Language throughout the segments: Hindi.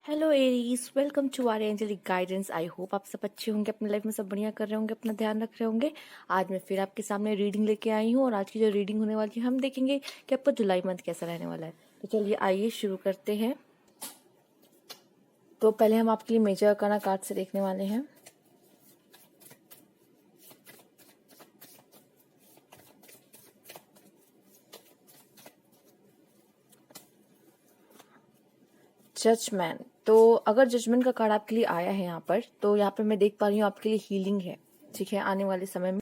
Hello Aries, welcome to our angelic guidance. I hope आप सब अच्छे होंगे, अपने लाइफ में सब बढ़िया कर रहे होंगे, अपना ध्यान रख रहे होंगे। आज मैं फिर आपके सामने रीडिंग लेके आई हूँ और आज की जो रीडिंग होने वाली है हम देखेंगे कि आपका जुलाई मंथ कैसा रहने वाला है। तो चलिए आइए शुरू करते हैं। तो पहले हम आपके लिए मेजर अरकाना कार्ड से देखने वाले हैं। जजमेंट। तो अगर जजमेंट का कार्ड आपके लिए आया है यहाँ पर, तो यहाँ पर मैं देख पा रही हूँ आपके लिए हीलिंग है। ठीक है, आने वाले समय में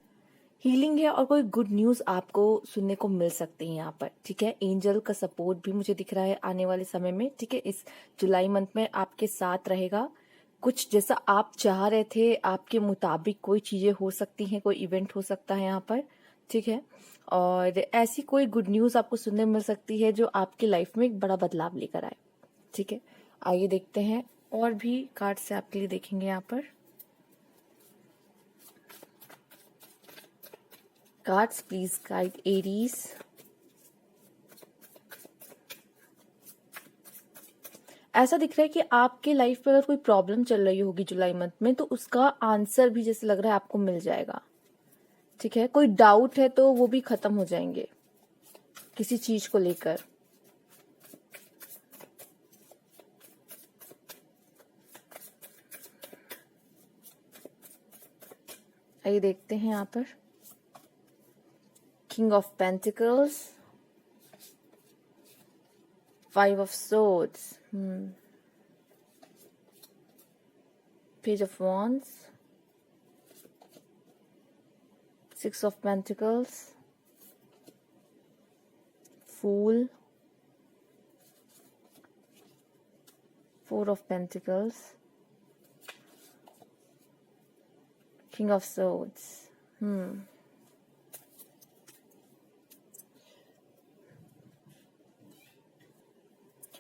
हीलिंग है और कोई गुड न्यूज आपको सुनने को मिल सकती है यहाँ पर। ठीक है, एंजल का सपोर्ट भी मुझे दिख रहा है आने वाले समय में। ठीक है, इस जुलाई मंथ में आपके साथ रहेगा। कुछ जैसा आप चाह रहे थे आपके मुताबिक कोई चीजें हो सकती हैं, कोई इवेंट हो सकता है यहाँ पर। ठीक है, और ऐसी कोई गुड न्यूज आपको सुनने मिल सकती है जो आपकी लाइफ में एक बड़ा बदलाव लेकर आए। ठीक है, आइए देखते हैं और भी कार्ड से आपके लिए देखेंगे यहाँ पर। Cards please guide Aries. ऐसा दिख रहा है कि आपके लाइफ में अगर कोई प्रॉब्लम चल रही होगी जुलाई मंथ में, तो उसका आंसर भी जैसे लग रहा है आपको मिल जाएगा। ठीक है, कोई डाउट है तो वो भी खत्म हो जाएंगे किसी चीज को लेकर। आइए देखते हैं यहाँ पर। King of pentacles, 5 of swords, page of wands, 6 of pentacles, fool, 4 of pentacles, king of swords।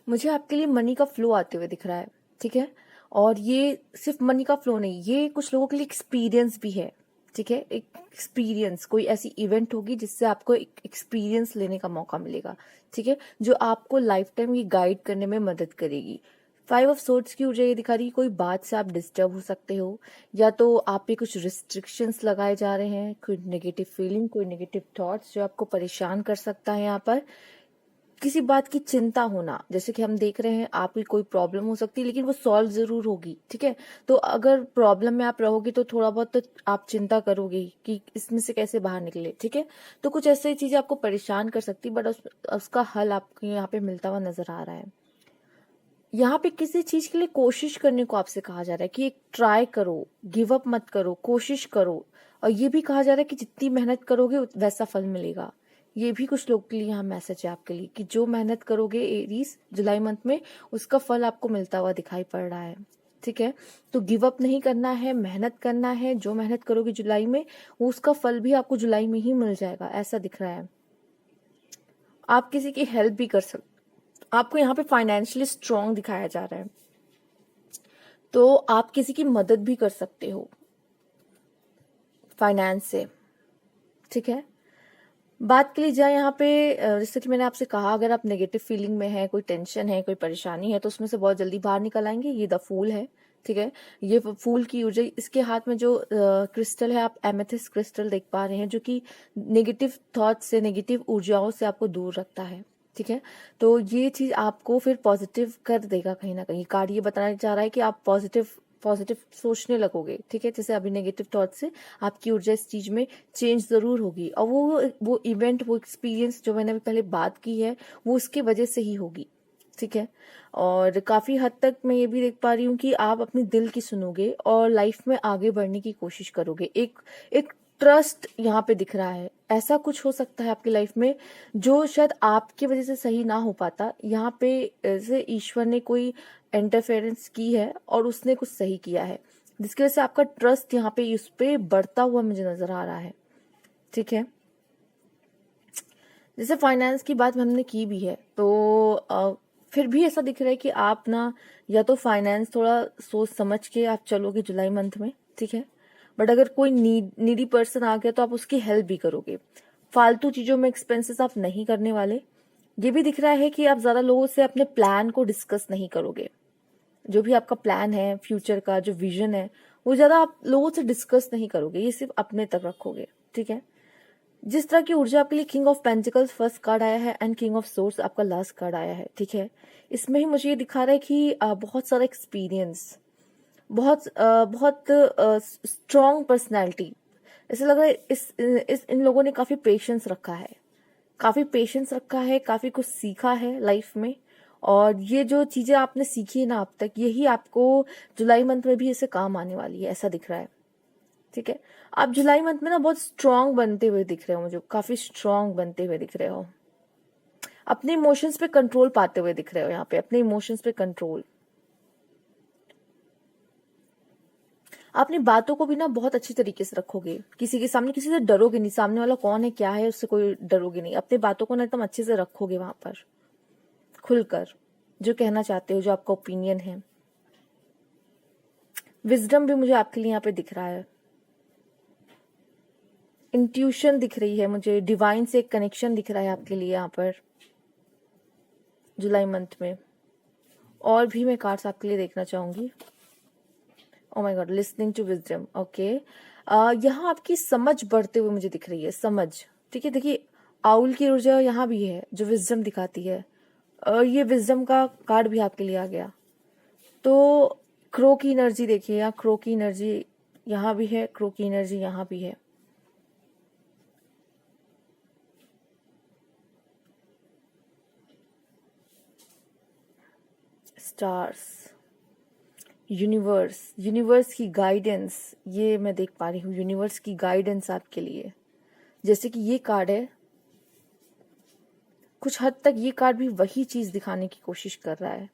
मुझे आपके लिए मनी का फ्लो आते हुए दिख रहा है। ठीक है, और ये सिर्फ मनी का फ्लो नहीं, ये कुछ लोगों के लिए एक्सपीरियंस भी है। ठीक है, एक एक्सपीरियंस, कोई ऐसी इवेंट होगी जिससे आपको एक एक्सपीरियंस लेने का मौका मिलेगा। ठीक है, जो आपको लाइफ टाइम ये गाइड करने में मदद करेगी। 5 ऑफ सोर्ड्स की ऊर्जा ये दिखा रही है कोई बात से आप डिस्टर्ब हो सकते हो, या तो आप पे कुछ रिस्ट्रिक्शंस लगाए जा रहे हैं, कोई नेगेटिव फीलिंग, कोई नेगेटिव थॉट्स जो आपको परेशान कर सकता है। यहाँ पर किसी बात की चिंता होना, जैसे कि हम देख रहे हैं आपकी कोई प्रॉब्लम हो सकती है लेकिन वो सॉल्व जरूर होगी। ठीक है, तो अगर प्रॉब्लम में आप रहोगे तो थोड़ा बहुत तो आप चिंता करोगे कि इसमें से कैसे बाहर निकले। ठीक है, तो कुछ ऐसी चीजें आपको परेशान कर सकती है, बट उसका हल आपको यहाँ पे मिलता हुआ नजर आ रहा है। यहाँ पे किसी चीज के लिए कोशिश करने को आपसे कहा जा रहा है कि एक ट्राई करो, गिव अप मत करो, कोशिश करो। और ये भी कहा जा रहा है कि जितनी मेहनत करोगे वैसा फल मिलेगा। ये भी कुछ लोग के लिए यहाँ मैसेज है आपके लिए कि जो मेहनत करोगे एरीज जुलाई मंथ में, उसका फल आपको मिलता हुआ दिखाई पड़ रहा है। ठीक है, तो गिव अप नहीं करना है, मेहनत करना है। जो मेहनत करोगे जुलाई में, वो उसका फल भी आपको जुलाई में ही मिल जाएगा, ऐसा दिख रहा है। आप किसी की हेल्प भी कर सकते, आपको यहाँ पे फाइनेंशियली स्ट्रांग दिखाया जा रहा है, तो आप किसी की मदद भी कर सकते हो फाइनेंस से। ठीक है, बात के लिए जाए यहाँ पे, जैसे कि मैंने आपसे कहा, अगर आप नेगेटिव फीलिंग में है, कोई टेंशन है, कोई परेशानी है, तो उसमें से बहुत जल्दी बाहर निकल आएंगे। ये द फूल है। ठीक है, ये फूल की ऊर्जा, इसके हाथ में जो क्रिस्टल है, आप एमेथिस्ट क्रिस्टल देख पा रहे हैं, जो कि नेगेटिव थॉट से, नेगेटिव ऊर्जाओं से आपको दूर रखता है। ठीक है, तो ये चीज आपको फिर पॉजिटिव कर देगा कहीं ना कहीं। कार्ड ये बताना चाह रहा है कि आप पॉजिटिव पॉजिटिव सोचने लगोगे। ठीक है, जैसे अभी नेगेटिव थॉट से आपकी ऊर्जा इस चीज में चेंज जरूर होगी, और वो इवेंट, वो एक्सपीरियंस जो मैंने अभी पहले बात की है, वो उसके वजह से ही होगी। ठीक है, और काफी हद तक मैं ये भी देख पा रही हूँ कि आप अपने दिल की सुनोगे और लाइफ में आगे बढ़ने की कोशिश करोगे। एक एक ट्रस्ट यहाँ पे दिख रहा है। ऐसा कुछ हो सकता है आपकी लाइफ में जो शायद आपकी वजह से सही ना हो पाता, यहाँ पे जैसे ईश्वर ने कोई इंटरफेरेंस की है और उसने कुछ सही किया है, जिसकी वजह से आपका ट्रस्ट यहाँ पे उस पे बढ़ता हुआ मुझे नजर आ रहा है। ठीक है, जैसे फाइनेंस की बात हमने की भी है, तो फिर भी ऐसा दिख रहा है कि आप ना, या तो फाइनेंस थोड़ा सोच समझ के आप चलोगे जुलाई मंथ में। ठीक है, बट अगर कोई नीडी पर्सन आ गया तो आप उसकी हेल्प भी करोगे। फालतू चीजों में एक्सपेंसेस आप नहीं करने वाले। ये भी दिख रहा है कि आप ज्यादा लोगों से अपने प्लान को डिस्कस नहीं करोगे। जो भी आपका प्लान है फ्यूचर का, जो विजन है, वो ज़्यादा आप लोगों से डिस्कस नहीं करोगे, ये सिर्फ अपने तक रखोगे, ठीक है। जिस तरह की ऊर्जा आपके लिए king of pentacles first card आया है एंड किंग ऑफ सोर्स आपका लास्ट कार्ड आया है, ठीक है। इसमें ही मुझे ये दिखा रहा है कि बहुत सारा एक्सपीरियंस, बहुत स्ट्रॉन्ग पर्सनैलिटी, ऐसा लग रहा है इन लोगों ने काफ़ी पेशेंस रखा है, काफ़ी कुछ सीखा है लाइफ में। और ये जो चीज़ें आपने सीखी है ना अब तक, यही आपको जुलाई मंथ में भी ऐसे काम आने वाली है, ऐसा दिख रहा है, ठीक है। आप जुलाई मंथ में ना बहुत स्ट्रांग बनते हुए दिख रहे हो, मुझे काफ़ी स्ट्रांग बनते हुए दिख रहे हो, अपने इमोशंस पे कंट्रोल पाते हुए दिख रहे हो, यहाँ पे अपने इमोशंस पे कंट्रोल। अपनी बातों को भी ना बहुत अच्छी तरीके से रखोगे, किसी के सामने किसी से डरोगे नहीं, सामने वाला कौन है क्या है उससे कोई डरोगे नहीं, अपनी बातों को ना एकदम अच्छे से रखोगे वहां पर खुलकर, जो कहना चाहते हो, जो आपका ओपिनियन है। विजडम भी मुझे आपके लिए यहाँ पे दिख रहा है, इंट्यूशन दिख रही है मुझे, डिवाइन से एक कनेक्शन दिख रहा है आपके लिए यहाँ पर जुलाई मंथ में। और भी मैं कार्ड्स आपके लिए देखना चाहूंगी। Oh my god, listening to wisdom, okay. यहाँ आपकी समझ बढ़ते हुए मुझे दिख रही है, समझ, ठीक है। देखिए आउल की ऊर्जा यहाँ भी है जो विजडम दिखाती है, और ये विजडम का कार्ड भी आपके लिए आ गया। तो क्रो की एनर्जी देखिए, यहाँ क्रो की एनर्जी यहाँ भी है, क्रो की एनर्जी यहाँ भी है। स्टार्स, यूनिवर्स की गाइडेंस, ये मैं देख पा रही हूँ, यूनिवर्स की गाइडेंस आपके लिए। जैसे कि ये कार्ड है, कुछ हद तक ये कार्ड भी वही चीज दिखाने की कोशिश कर रहा है।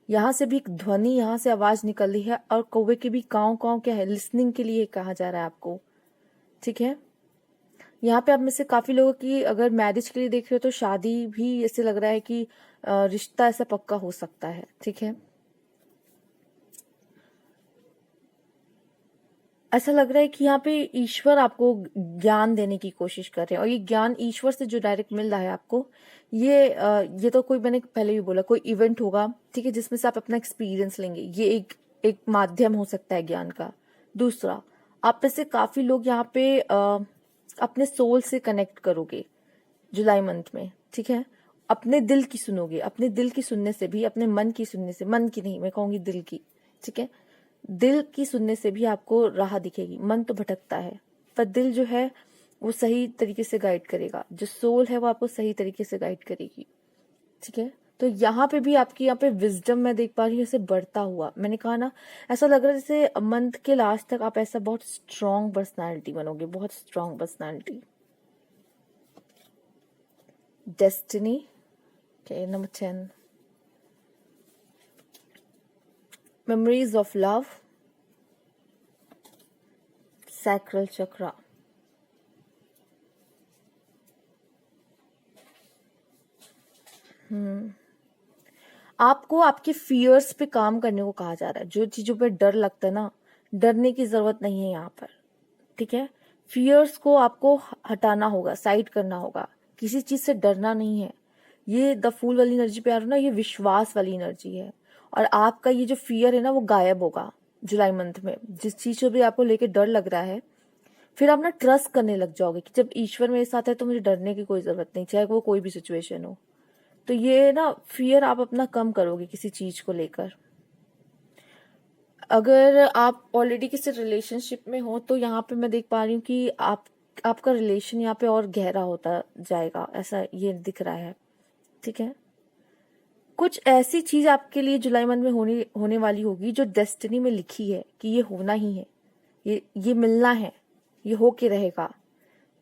यहाँ से भी एक ध्वनि, यहाँ से आवाज निकल रही है, और कौवे के भी काव काव क्या है, लिसनिंग के लिए कहा जा रहा है आपको, ठीक है। यहाँ पे आप में से काफी लोगों की अगर मैरिज के लिए देख रहे हो तो शादी भी ऐसे लग रहा है कि रिश्ता ऐसा पक्का हो सकता है, ठीक है। ऐसा लग रहा है कि यहाँ पे ईश्वर आपको ज्ञान देने की कोशिश कर रहे हैं, और ये ज्ञान ईश्वर से जो डायरेक्ट मिल रहा है आपको, ये तो कोई, मैंने पहले भी बोला, कोई इवेंट होगा, ठीक है, जिसमें से आप अपना एक्सपीरियंस लेंगे, ये एक माध्यम हो सकता है ज्ञान का। दूसरा, आप में से काफी लोग यहाँ पे अपने सोल से कनेक्ट करोगे जुलाई मंथ में, ठीक है। अपने दिल की सुनोगे, अपने दिल की सुनने से भी, अपने मन की सुनने से, मन की नहीं, मैं कहूंगी दिल की, ठीक है। दिल की सुनने से भी आपको राह दिखेगी। मन तो भटकता है, पर दिल जो है वो सही तरीके से गाइड करेगा, जो सोल है वो आपको सही तरीके से गाइड करेगी, ठीक है। तो यहाँ पे भी आपकी यहाँ पे विजडम मैं देख पा रही हूँ ऐसे बढ़ता हुआ। मैंने कहा ना, ऐसा लग रहा है जैसे मंथ के लास्ट तक आप ऐसा बहुत स्ट्रॉन्ग पर्सनालिटी बनोगे, बहुत strong personality. Destiny, okay, number 10, memories of love, sacral chakra, आपको आपके फियर्स पे काम करने को कहा जा रहा है। जो चीजों पे डर लगता है ना, डरने की जरूरत नहीं है यहाँ पर, ठीक है। फियर्स को आपको हटाना होगा, साइड करना होगा, किसी चीज से डरना नहीं है। ये द फूल वाली एनर्जी पे आ रहा है ना, ये विश्वास वाली एनर्जी है, और आपका ये जो फियर है ना वो गायब होगा जुलाई मंथ में। जिस चीज से भी आपको लेके डर लग रहा है, फिर आप ना ट्रस्ट करने लग जाओगे कि जब ईश्वर मेरे साथ है तो मुझे डरने की कोई जरूरत नहीं, चाहे वो कोई भी सिचुएशन हो। तो ये ना फियर आप अपना कम करोगे किसी चीज को लेकर। अगर आप ऑलरेडी किसी रिलेशनशिप में हो तो यहाँ पे मैं देख पा रही हूँ कि आपका रिलेशन यहाँ पे और गहरा होता जाएगा, ऐसा ये दिख रहा है, ठीक है। कुछ ऐसी चीज आपके लिए जुलाई मंथ में होने वाली होगी जो डेस्टिनी में लिखी है कि ये होना ही है, ये मिलना है, ये होके रहेगा।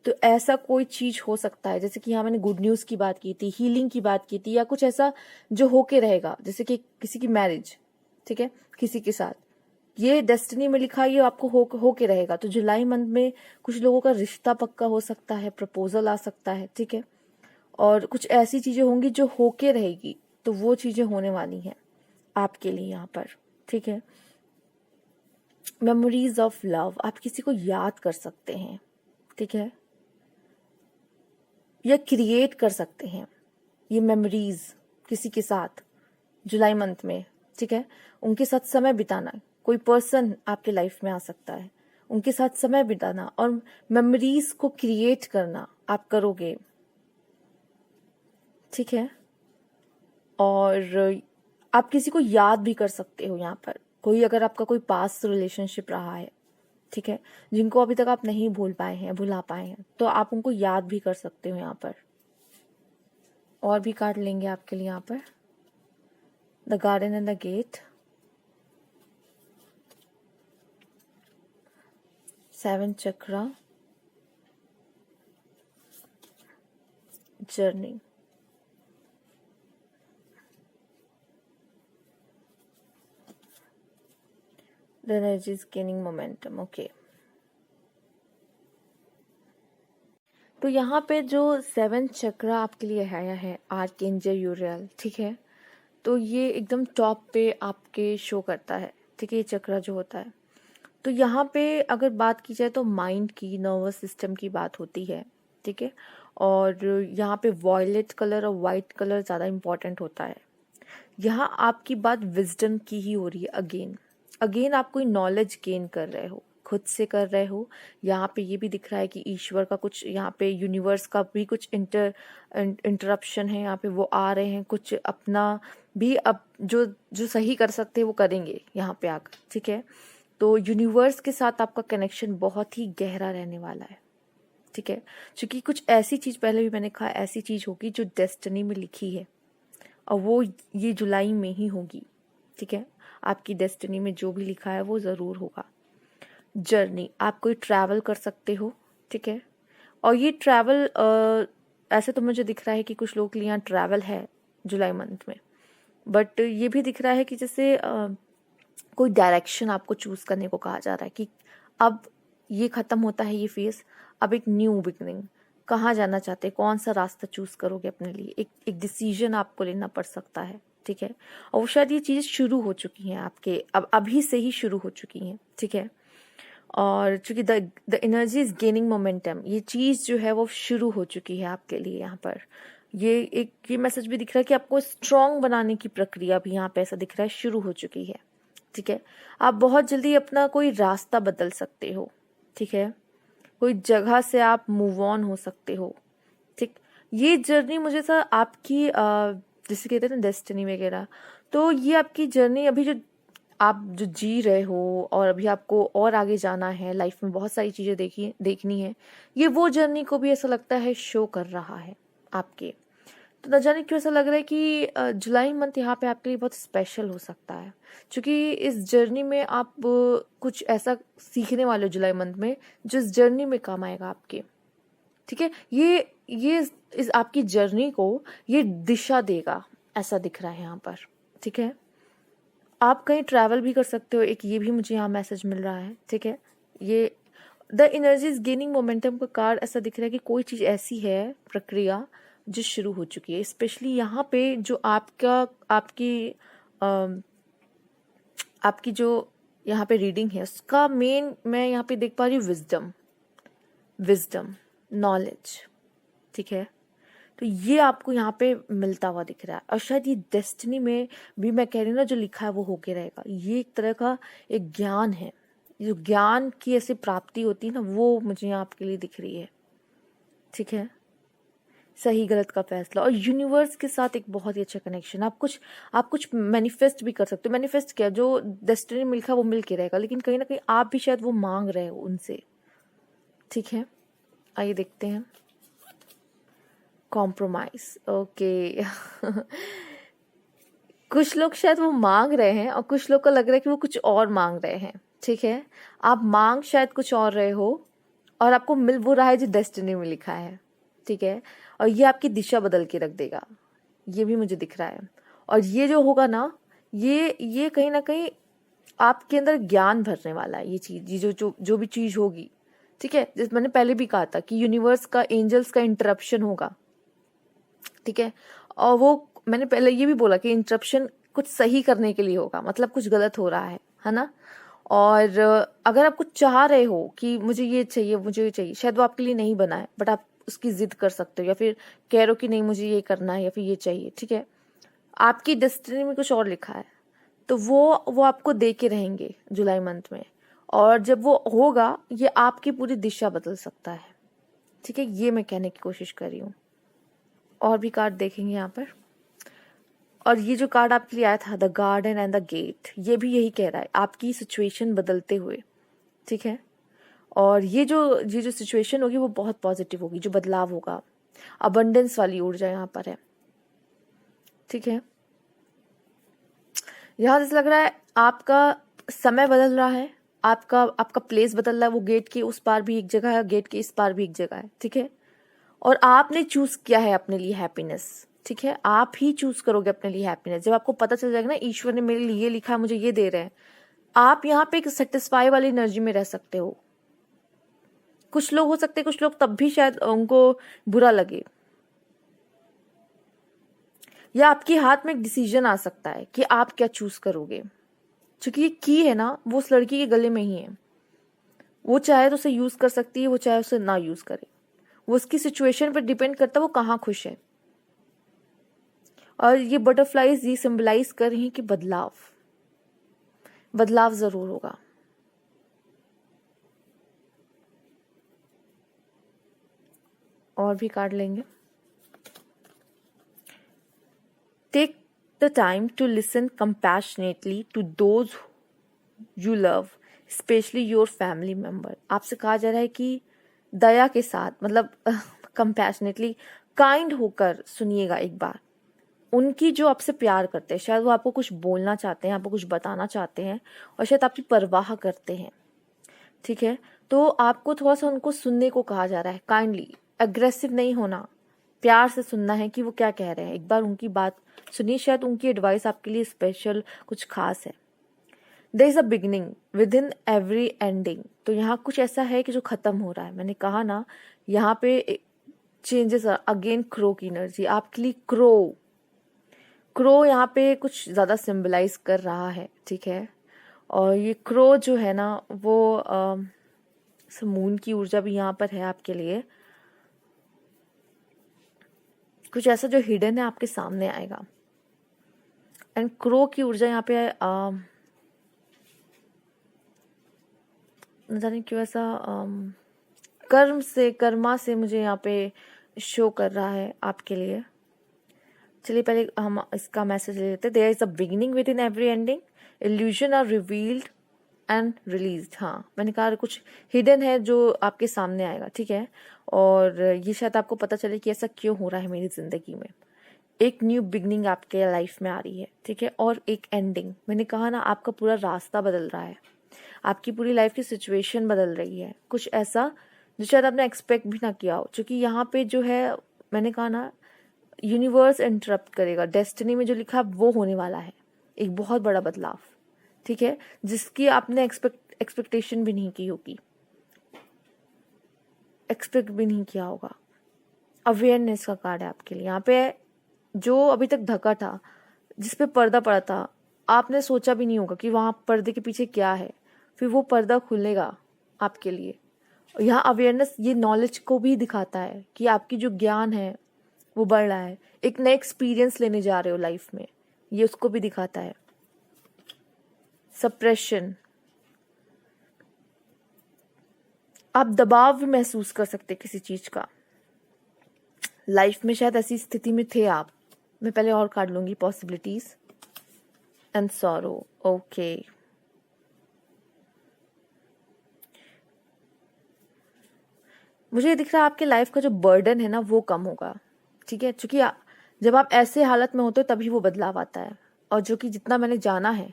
तो ऐसा कोई चीज हो सकता है, जैसे कि यहाँ मैंने गुड न्यूज की बात की थी, हीलिंग की बात की थी, या कुछ ऐसा जो होके रहेगा, जैसे कि किसी की मैरिज, ठीक है, किसी के साथ, ये डेस्टिनी में लिखा है, ये आपको होके रहेगा। तो जुलाई मंथ में कुछ लोगों का रिश्ता पक्का हो सकता है, प्रपोजल आ सकता है, ठीक है। और कुछ ऐसी चीजें होंगी जो होके रहेगी, तो वो चीजें होने वाली हैं आपके लिए यहाँ पर, ठीक है। मेमोरीज ऑफ लव, आप किसी को याद कर सकते हैं, ठीक है, या क्रिएट कर सकते हैं ये मेमोरीज किसी के साथ जुलाई मंथ में। ठीक है, उनके साथ समय बिताना, कोई पर्सन आपके लाइफ में आ सकता है, उनके साथ समय बिताना और मेमोरीज को क्रिएट करना आप करोगे, ठीक है। और आप किसी को याद भी कर सकते हो यहाँ पर, कोई अगर आपका कोई पास्ट रिलेशनशिप रहा है, ठीक है, जिनको अभी तक आप नहीं भुला पाए हैं, तो आप उनको याद भी कर सकते हो यहाँ पर। और भी कार्ड लेंगे आपके लिए यहाँ पर, the garden and the gate, 7 chakra, journey, the energy is gaining momentum. Okay, तो यहाँ पे जो 7 चक्रा आपके लिए आया है, आर्कएंजल यूरियल, ठीक है, तो ये एकदम टॉप पे आपके शो करता है, ठीक है, ये चक्रा जो होता है। तो यहाँ पे अगर बात की जाए तो माइंड की, नर्वस सिस्टम की बात होती है, ठीक है, और यहाँ पे वॉयलेट कलर और वाइट कलर ज़्यादा इम्पॉर्टेंट होता है। यहाँ आपकी बात विजडम की ही हो रही है। अगेन आप कोई नॉलेज गेन कर रहे हो, खुद से कर रहे हो। यहाँ पे ये भी दिख रहा है कि ईश्वर का कुछ, यहाँ पे यूनिवर्स का भी कुछ इंटरप्शन है, यहाँ पे वो आ रहे हैं, कुछ अपना भी अब जो जो सही कर सकते हैं वो करेंगे यहाँ पे आकर, ठीक है। तो यूनिवर्स के साथ आपका कनेक्शन बहुत ही गहरा रहने वाला है, ठीक है, क्योंकि कुछ ऐसी चीज, पहले भी मैंने कहा, ऐसी चीज होगी जो डेस्टिनी में लिखी है और वो ये जुलाई में ही होगी, ठीक है। आपकी डेस्टिनी में जो भी लिखा है वो जरूर होगा। जर्नी, आप कोई ट्रैवल कर सकते हो, ठीक है, और ये ट्रैवल ऐसे तो मुझे दिख रहा है कि कुछ लोगों के लिए यहाँ ट्रैवल है जुलाई मंथ में, बट ये भी दिख रहा है कि जैसे कोई डायरेक्शन आपको चूज करने को कहा जा रहा है कि अब ये खत्म होता है ये फेज, अब एक न्यू बिगनिंग, कहाँ जाना चाहते हैं, कौन सा रास्ता चूज करोगे अपने लिए, एक डिसीजन आपको लेना पड़ सकता है, ठीक है। और वो शायद ये चीजें शुरू हो चुकी हैं आपके, अब अभी से ही शुरू हो चुकी हैं, ठीक है। और चूंकि the energy is gaining momentum, ये चीज जो है वो शुरू हो चुकी है आपके लिए यहाँ पर। ये मैसेज भी दिख रहा है कि आपको स्ट्रांग बनाने की प्रक्रिया भी यहाँ पे ऐसा दिख रहा है शुरू हो चुकी है, ठीक है। आप बहुत जल्दी अपना कोई रास्ता बदल सकते हो, ठीक है, कोई जगह से आप मूव ऑन हो सकते हो, ठीक। ये जर्नी मुझे सा आपकी जैसे कहते हैं ना डेस्टिनी वगैरह, तो ये आपकी जर्नी अभी जो आप जो जी रहे हो और अभी आपको और आगे जाना है लाइफ में, बहुत सारी चीजें देखनी है, ये वो जर्नी को भी ऐसा लगता है शो कर रहा है आपके। तो न जाने क्यों ऐसा लग रहा है कि जुलाई मंथ यहाँ पे आपके लिए बहुत स्पेशल हो सकता है, क्योंकि इस जर्नी में आप कुछ ऐसा सीखने वाले हो जुलाई मंथ में जो इस जर्नी में काम आएगा आपके, ठीक है। ये इस आपकी जर्नी को ये दिशा देगा, ऐसा दिख रहा है यहाँ पर, ठीक है। आप कहीं ट्रैवल भी कर सकते हो, एक ये भी मुझे यहाँ मैसेज मिल रहा है, ठीक है। ये the energy is gaining momentum का कार्ड ऐसा दिख रहा है कि कोई चीज ऐसी है, प्रक्रिया जो शुरू हो चुकी है, स्पेशली यहाँ पे जो आपकी जो यहाँ पे रीडिंग है उसका मेन मैं यहाँ पे देख पा रही हूँ विजडम, नॉलेज, ठीक है। तो ये आपको यहाँ पे मिलता हुआ दिख रहा है, और शायद ये डेस्टिनी में भी मैं कह रही हूँ ना, जो लिखा है वो होके रहेगा। ये एक तरह का एक ज्ञान है, जो ज्ञान की ऐसी प्राप्ति होती है ना, वो मुझे यहाँ आपके लिए दिख रही है, ठीक है। सही गलत का फैसला और यूनिवर्स के साथ एक बहुत ही अच्छा कनेक्शन। आप कुछ मैनिफेस्ट भी कर सकते हो। मैनिफेस्ट क्या, जो डेस्टिनी में लिखा है वो मिल के रहेगा, लेकिन कहीं ना कहीं आप भी शायद वो मांग रहे हो उनसे, ठीक है। आइए देखते हैं। Compromise, okay. कुछ लोग शायद वो मांग रहे हैं और कुछ लोग को लग रहा है कि वो कुछ और मांग रहे हैं, ठीक है। आप मांग शायद कुछ और रहे हो और आपको मिल वो रहा है जो डेस्टिनी में लिखा है, ठीक है। और ये आपकी दिशा बदल के रख देगा, ये भी मुझे दिख रहा है। और ये जो होगा ना, ये कहीं ना कहीं आपके अंदर ज्ञान भरने वाला है। ये चीज, ये जो भी चीज होगी, ठीक है। जैसे मैंने पहले भी कहा था कि यूनिवर्स का, एंजल्स का इंटरप्शन होगा, ठीक है। और वो मैंने पहले ये भी बोला कि इंटरप्शन कुछ सही करने के लिए होगा, मतलब कुछ गलत हो रहा है ना। और अगर आप कुछ चाह रहे हो कि मुझे ये चाहिए, मुझे ये चाहिए, शायद वो आपके लिए नहीं बना है, बट आप उसकी जिद कर सकते हो, या फिर कह रहे हो कि नहीं मुझे ये करना है या फिर ये चाहिए, ठीक है। आपकी डेस्टिनी में कुछ और लिखा है, तो वो आपको दे के रहेंगे जुलाई मंथ में, और जब वो होगा ये आपकी पूरी दिशा बदल सकता है। ठीक है, ये मैं कहने की कोशिश कर रही हूँ। और भी कार्ड देखेंगे यहाँ पर, और ये जो कार्ड आपके लिए आया था, the garden and the gate, ये भी यही कह रहा है आपकी सिचुएशन बदलते हुए। ठीक है, और ये जो सिचुएशन होगी वो बहुत पॉजिटिव होगी, जो बदलाव होगा, अबंडेंस वाली ऊर्जा यहाँ पर है। ठीक है, यहाँ जैसे लग रहा है आपका समय बदल रहा है, आपका प्लेस बदल रहा है। वो गेट के उस पार भी एक जगह है, गेट के इस पार भी एक जगह है। ठीक है, और आपने चूज किया है अपने लिए हैप्पीनेस। ठीक है, आप ही चूज करोगे अपने लिए हैप्पीनेस। जब आपको पता चल जाएगा ना ईश्वर ने मेरे लिए ये लिखा है, मुझे ये दे रहे हैं, आप यहाँ पे एक सेटिस्फाई वाली एनर्जी में रह सकते हो। कुछ लोग हो सकते हैं, कुछ लोग तब भी शायद उनको बुरा लगे, या आपके हाथ में एक डिसीजन आ सकता है कि आप क्या चूज करोगे। क्योंकि ये की है ना, वो उस लड़की के गले में ही है। वो चाहे तो उसे यूज कर सकती है, वो चाहे उसे ना यूज करे, वो उसकी सिचुएशन पर डिपेंड करता है वो कहाँ खुश है। और ये बटरफ्लाईज ये सिंबलाइज कर रही हैं कि बदलाव जरूर होगा। और भी कार्ड लेंगे। Take the time to listen compassionately to those you love, specially your family member. आपसे कहा जा रहा है कि दया के साथ, मतलब कंपैशनेटली, काइंड होकर सुनिएगा एक बार उनकी, जो आपसे प्यार करते हैं। शायद वो आपको कुछ बोलना चाहते हैं, आपको कुछ बताना चाहते हैं, और शायद आपकी परवाह करते हैं। ठीक है, तो आपको थोड़ा सा उनको सुनने को कहा जा रहा है। काइंडली, अग्रेसिव नहीं होना, प्यार से सुनना है कि वो क्या कह रहे हैं। एक बार उनकी बात सुनिए, शायद उनकी एडवाइस आपके लिए स्पेशल कुछ खास है। There is a beginning within every ending. तो यहाँ कुछ ऐसा है कि जो खत्म हो रहा है। मैंने कहा ना, यहाँ पे चेंजेस। अगेन क्रो की एनर्जी आपके लिए। क्रो यहाँ पे कुछ ज्यादा सिंबलाइज कर रहा है। ठीक है, और ये क्रो जो है ना, वो मून की ऊर्जा भी यहाँ पर है आपके लिए। कुछ ऐसा जो हिडन है आपके सामने आएगा। एंड क्रो की ऊर्जा यहाँ पे न जाने क्यों ऐसा कर्मा से मुझे यहाँ पे शो कर रहा है आपके लिए। चलिए पहले हम इसका मैसेज ले लेते हैं। There is a beginning within every ending, illusion are revealed and released. हाँ, मैंने कहा कुछ हिडन है जो आपके सामने आएगा। ठीक है, और ये शायद आपको पता चले कि ऐसा क्यों हो रहा है मेरी जिंदगी में। एक न्यू बिगनिंग आपके लाइफ में आ रही है। ठीक है, और एक एंडिंग। मैंने कहा ना, आपका पूरा रास्ता बदल रहा है, आपकी पूरी लाइफ की सिचुएशन बदल रही है। कुछ ऐसा जो शायद आपने एक्सपेक्ट भी ना किया हो। क्योंकि यहाँ पे जो है, मैंने कहा ना, यूनिवर्स इंटरप्ट करेगा। डेस्टिनी में जो लिखा है वो होने वाला है, एक बहुत बड़ा बदलाव। ठीक है, जिसकी आपने एक्सपेक्टेशन भी नहीं की होगी, एक्सपेक्ट भी नहीं किया होगा। अवेयरनेस का कार्ड है आपके लिए। यहाँ पे जो अभी तक धक्का था, जिसपे पर्दा पड़ा था, आपने सोचा भी नहीं होगा कि वहां पर्दे के पीछे क्या है, फिर वो पर्दा खुलेगा आपके लिए। यहाँ अवेयरनेस ये नॉलेज को भी दिखाता है कि आपकी जो ज्ञान है वो बढ़ रहा है। एक नया एक्सपीरियंस लेने जा रहे हो लाइफ में, ये उसको भी दिखाता है। सप्रेशन, आप दबाव भी महसूस कर सकते किसी चीज का। लाइफ में शायद ऐसी स्थिति में थे आप। मैं पहले और कार्ड लूंगी, पॉसिबिलिटीज एंड सॉरो। ओके, मुझे ये दिख रहा है आपके लाइफ का जो बर्डन है ना वो कम होगा। ठीक है, क्योंकि जब आप ऐसे हालत में होते हो तभी वो बदलाव आता है। और जो कि जितना मैंने जाना है,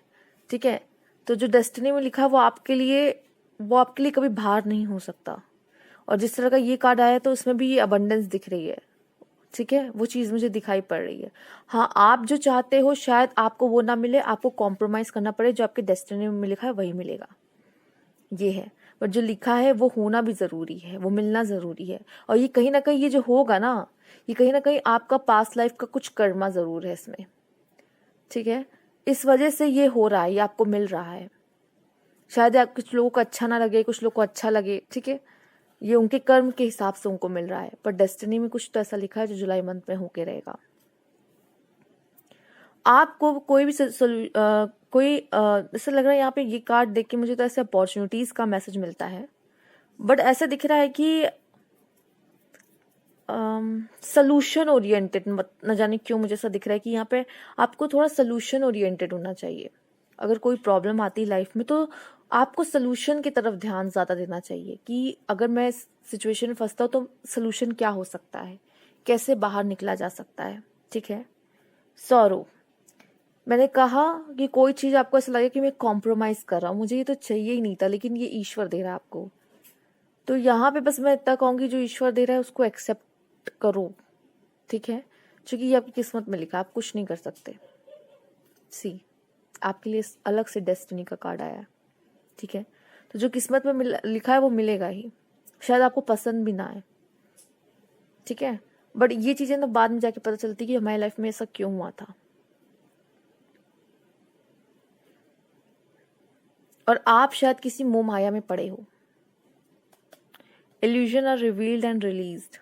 ठीक है, तो जो डेस्टिनी में लिखा है वो आपके लिए कभी भार नहीं हो सकता। और जिस तरह का ये कार्ड आया तो उसमें भी ये अबंडेंस दिख रही है। ठीक है, वो चीज मुझे दिखाई पड़ रही है। हाँ, आप जो चाहते हो शायद आपको वो ना मिले, आपको कॉम्प्रोमाइज करना पड़े। जो आपके डेस्टिनी में लिखा है वही मिलेगा, ये है। बट जो लिखा है वो होना भी जरूरी है, वो मिलना जरूरी है। और ये कहीं ना कहीं ये जो होगा ना, ये कहीं ना कहीं आपका पास्ट लाइफ का कुछ कर्मा जरूर है इसमें। ठीक है, इस वजह से ये हो रहा है, ये आपको मिल रहा है। शायद आप कुछ लोगों को अच्छा ना लगे, कुछ लोगों को अच्छा लगे। ठीक है, ये उनके कर्म के हिसाब से उनको मिल रहा है। पर डेस्टिनी में कुछ तो ऐसा लिखा है जो जुलाई मंथ में होके रहेगा। आपको कोई भी कोई ऐसा लग रहा है यहाँ पे, ये कार्ड देख के मुझे तो ऐसे अपॉर्चुनिटीज का मैसेज मिलता है, बट ऐसा दिख रहा है कि सोल्यूशन ओरिएंटेड, न जाने क्यों मुझे ऐसा दिख रहा है कि यहाँ पे आपको थोड़ा सोल्यूशन ओरिएंटेड होना चाहिए। अगर कोई प्रॉब्लम आती है लाइफ में तो आपको सोल्यूशन की तरफ ध्यान ज़्यादा देना चाहिए कि अगर मैं इस सिचुएशन में फंसता हूँ तो सोल्यूशन क्या हो सकता है, कैसे बाहर निकला जा सकता है। ठीक है। सॉरो, मैंने कहा कि कोई चीज़ आपको ऐसा लगे कि मैं कॉम्प्रोमाइज़ कर रहा हूँ, मुझे ये तो चाहिए ही नहीं था, लेकिन ये ईश्वर दे रहा है आपको, तो यहाँ पे बस मैं इतना कहूँगी जो ईश्वर दे रहा है उसको एक्सेप्ट करो। ठीक है, क्योंकि ये आपकी किस्मत में लिखा, आप कुछ नहीं कर सकते। सी, आपके लिए अलग से डेस्टिनी का कार्ड आया है। ठीक है, तो जो किस्मत में लिखा है वो मिलेगा ही, शायद आपको पसंद भी ना आए। ठीक है, बट ये चीजें तो बाद में जाके पता चलती कि हमारी लाइफ में ऐसा क्यों हुआ था। और आप शायद किसी मोह माया में पड़े हो। Illusion are revealed and released.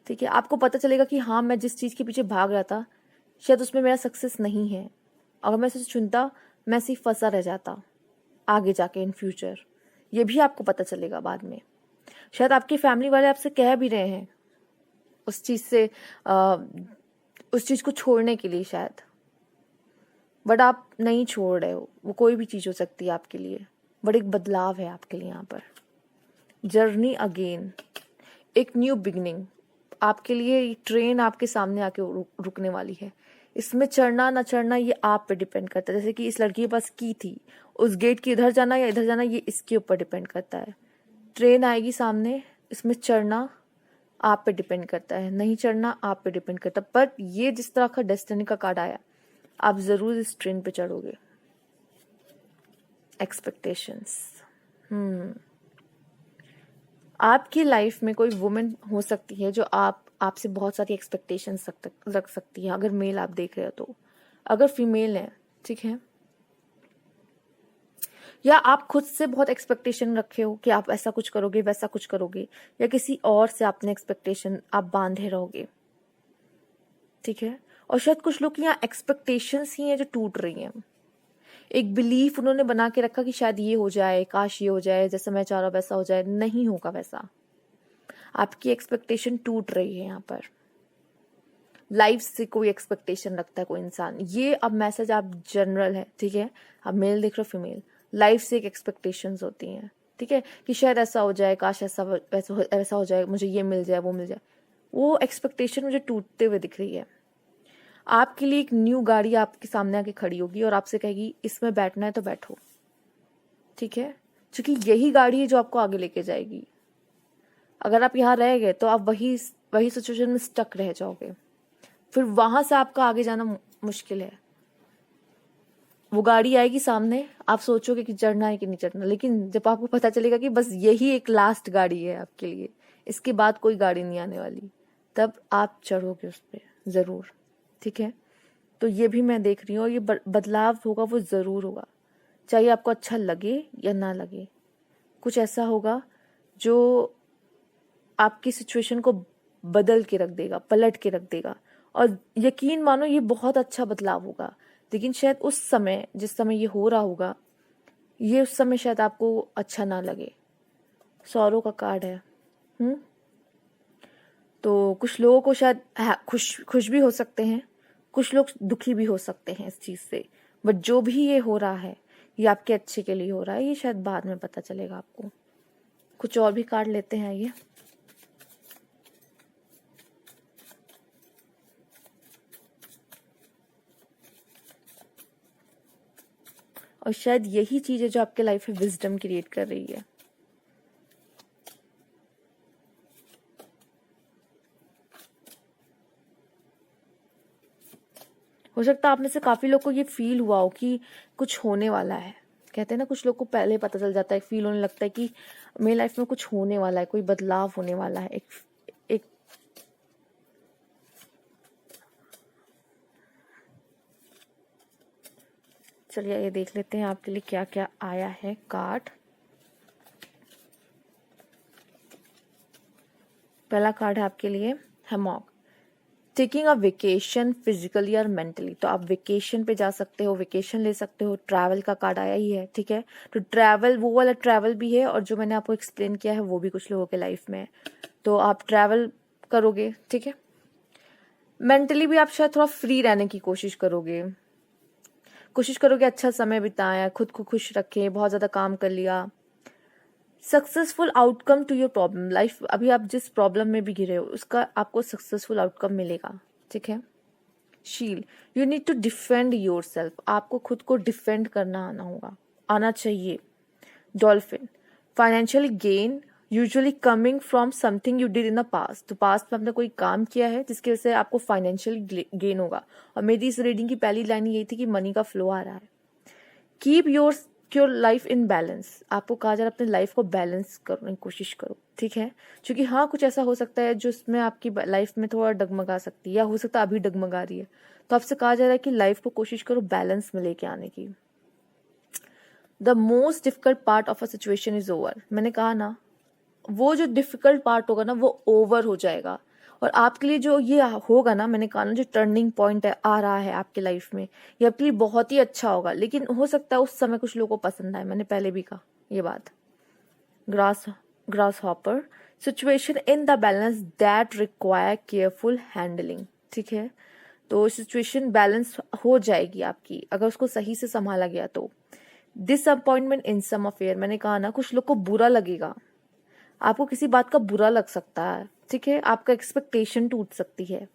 ठीक है, आपको पता चलेगा कि हाँ, मैं जिस चीज के पीछे भाग रहा था शायद उसमें मेरा सक्सेस नहीं है। अगर मैं उसे चुनता मैं सिर्फ फंसा रह जाता आगे जाके इन फ्यूचर। ये भी आपको पता चलेगा बाद में। शायद आपकी फैमिली वाले आपसे कह भी रहे हैं उस चीज से उस चीज को छोड़ने के लिए शायद, बट आप नहीं छोड़ रहे हो। वो कोई भी चीज हो सकती है आपके लिए, बट एक बदलाव है आपके लिए यहाँ पर। जर्नी अगेन, एक न्यू बिगनिंग आपके लिए। ट्रेन आपके सामने आके रुकने वाली है। इसमें चढ़ना ना चढ़ना ये आप पे डिपेंड करता है। जैसे कि इस लड़की के पास की थी, उस गेट की इधर जाना या इधर जाना ये इसके ऊपर डिपेंड करता है। ट्रेन आएगी सामने, इसमें चढ़ना आप पे डिपेंड करता है, नहीं चढ़ना आप पे डिपेंड करता है। पर ये जिस तरह का डेस्टिनी का कार्ड आया, आप जरूर इस ट्रेन पे चढ़ोगे। एक्सपेक्टेशंस, आपकी लाइफ में कोई वुमेन हो सकती है जो आपसे बहुत सारी एक्सपेक्टेशंस रख सकती है। अगर मेल आप देख रहे हो तो, अगर फीमेल है, ठीक है, या आप खुद से बहुत एक्सपेक्टेशन रखे हो कि आप ऐसा कुछ करोगे वैसा कुछ करोगे, या किसी और से आपने एक्सपेक्टेशन आप बांधे रहोगे। ठीक है, और शायद कुछ लोग की यहाँ एक्सपेक्टेशंस ही हैं जो टूट रही हैं। एक बिलीफ उन्होंने बना के रखा कि शायद ये हो जाए, काश ये हो जाए, जैसा मैं चाह रहा हूं वैसा हो जाए। नहीं होगा वैसा। आपकी एक्सपेक्टेशन टूट रही है यहाँ पर। लाइफ से कोई एक्सपेक्टेशन रखता है कोई इंसान, ये अब मैसेज आप जनरल है। ठीक है, आप मेल देख रहे हो फीमेल, लाइफ से एक एक्सपेक्टेशंस होती हैं। ठीक है, कि शायद ऐसा हो जाए, काश ऐसा वैसा हो जाए, मुझे ये मिल जाए वो मिल जाए। वो एक्सपेक्टेशन मुझे टूटते हुए दिख रही है। आपके लिए एक न्यू गाड़ी आपके सामने आके खड़ी होगी और आपसे कहेगी इसमें बैठना है तो बैठो। ठीक है, क्योंकि यही गाड़ी है जो आपको आगे लेके जाएगी। अगर आप यहाँ रह गए तो आप वही सिचुएशन में स्टक रह जाओगे, फिर वहां से आपका आगे जाना मुश्किल है। वो गाड़ी आएगी सामने, आप सोचोगे कि चढ़ना है कि नहीं चढ़ना, लेकिन जब आपको पता चलेगा कि बस यही एक लास्ट गाड़ी है आपके लिए, इसके बाद कोई गाड़ी नहीं आने वाली, तब आप चढ़ोगे उस पर जरूर। ठीक है, तो ये भी मैं देख रही हूँ, और ये बदलाव होगा वो जरूर होगा, चाहे आपको अच्छा लगे या ना लगे। कुछ ऐसा होगा जो आपकी सिचुएशन को बदल के रख देगा, पलट के रख देगा, और यकीन मानो ये बहुत अच्छा बदलाव होगा। लेकिन शायद उस समय, जिस समय ये हो रहा होगा, ये उस समय शायद आपको अच्छा ना लगे। सौरों का कार्ड है। तो कुछ लोगों को शायद खुश भी हो सकते हैं, कुछ लोग दुखी भी हो सकते हैं इस चीज से, बट जो भी ये हो रहा है ये आपके अच्छे के लिए हो रहा है। ये शायद बाद में पता चलेगा आपको। कुछ और भी कार्ड लेते हैं ये। और शायद यही चीज है जो आपके लाइफ में विजडम क्रिएट कर रही है। हो सकता है आप में से काफी लोग को ये फील हुआ हो कि कुछ होने वाला है। कहते हैं ना, कुछ लोग को पहले पता चल जाता है, फील होने लगता है कि मेरी लाइफ में कुछ होने वाला है, कोई बदलाव होने वाला है। एक चलिए ये देख लेते हैं आपके लिए क्या क्या आया है कार्ड। पहला कार्ड है आपके लिए hammock. Taking a vacation physically और मेंटली, तो आप वेकेशन पे जा सकते हो, वेकेशन ले सकते हो। ट्रैवल का कार्ड आया ही है, ठीक है। तो ट्रैवल, वो वाला ट्रैवल भी है, और जो मैंने आपको एक्सप्लेन किया है वो भी कुछ लोगों के लाइफ में है। तो आप ट्रैवल करोगे, ठीक है। मेंटली भी आप शायद थोड़ा फ्री रहने की कोशिश करोगे, अच्छा समय बिताएं, खुद को खुश रखें, बहुत ज्यादा काम कर लिया। Successful outcome to your problem life, अभी आप जिस प्रॉब्लम में भी घिरे हो उसका आपको सक्सेसफुल आउटकम मिलेगा, ठीक है। Seal, you need to defend yourself, आपको खुद को डिफेंड करना आना चाहिए। Dolphin, financial gain usually coming from something you did in the past, तो पास्ट में आपने कोई काम किया है जिसकी वजह से आपको फाइनेंशियल गेन होगा। और मेरी इस रीडिंग की पहली लाइन यही थी कि मनी का फ्लो आ रहा है। Keep your life in balance, आपको कहा जा रहा है अपने लाइफ को बैलेंस करने की कोशिश करो, ठीक है। क्योंकि हाँ, कुछ ऐसा हो सकता है जो इसमें आपकी लाइफ में थोड़ा डगमगा सकती है, या हो सकता है अभी डगमगा रही है। तो आपसे कहा जा रहा है कि लाइफ को कोशिश करो बैलेंस में लेके आने की। The most difficult part of a situation is over, मैंने कहा ना, वो जो डिफिकल्ट पार्ट होगा ना वो ओवर हो जाएगा। और आपके लिए जो ये होगा ना, मैंने कहा ना, जो टर्निंग पॉइंट है आ रहा है आपके लाइफ में, ये आपके लिए बहुत ही अच्छा होगा। लेकिन हो सकता है उस समय कुछ लोगों को पसंद आए, मैंने पहले भी कहा ये बात। Grass hopper, situation in the balance that require careful handling, ठीक है। तो सिचुएशन बैलेंस हो जाएगी आपकी अगर उसको सही से संभाला गया तो। डिसअपॉइंटमेंट इन सम अफेयर, मैंने कहा ना, कुछ लोग को बुरा लगेगा, आपको किसी बात का बुरा लग सकता है, ठीक है। आपका एक्सपेक्टेशन टूट सकती है।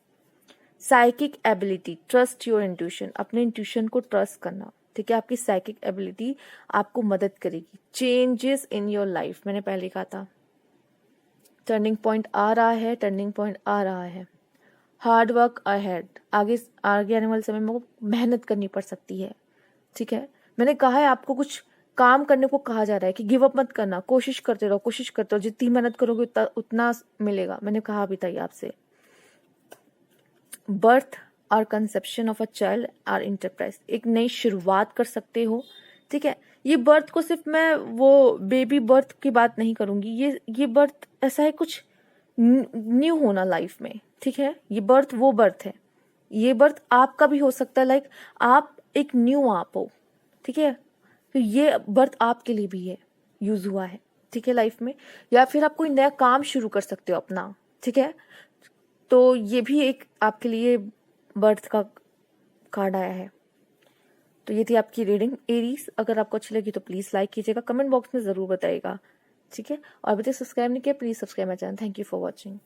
Psychic ability, trust your intuition, अपने इंट्यूशन को ट्रस्ट करना, ठीक है। आपकी साइकिक एबिलिटी आपको मदद करेगी। चेंजेस इन योर लाइफ, मैंने पहले कहा था टर्निंग पॉइंट आ रहा है। हार्ड वर्क अहेड, आगे आने वाले समय में मेहनत करनी पड़ सकती है, ठीक है। मैंने कहा है आपको कुछ काम करने को कहा जा रहा है कि गिव अप मत करना, कोशिश करते रहो, जितनी मेहनत करोगे उतना मिलेगा, मैंने कहा भी था ये आपसे। बर्थ और conception of a child are enterprise, एक नई शुरुआत कर सकते हो, ठीक है। ये बर्थ को सिर्फ मैं वो बेबी बर्थ की बात नहीं करूंगी, ये बर्थ ऐसा है कुछ न्यू होना लाइफ में, ठीक है। ये बर्थ वो बर्थ है, ये बर्थ आपका भी हो सकता है, लाइक आप एक न्यू आप हो, ठीक है। तो ये बर्थ आपके लिए भी है, यूज हुआ है, ठीक है, लाइफ में। या फिर आप कोई नया काम शुरू कर सकते हो अपना, ठीक है। तो ये भी एक आपके लिए बर्थ का कार्ड आया है। तो ये थी आपकी रीडिंग एरीज। अगर आपको अच्छी लगी तो प्लीज लाइक कीजिएगा, कमेंट बॉक्स में जरूर बताइएगा, ठीक है। और अभी तक सब्सक्राइब नहीं किया, please subscribe my channel. Thank you for watching.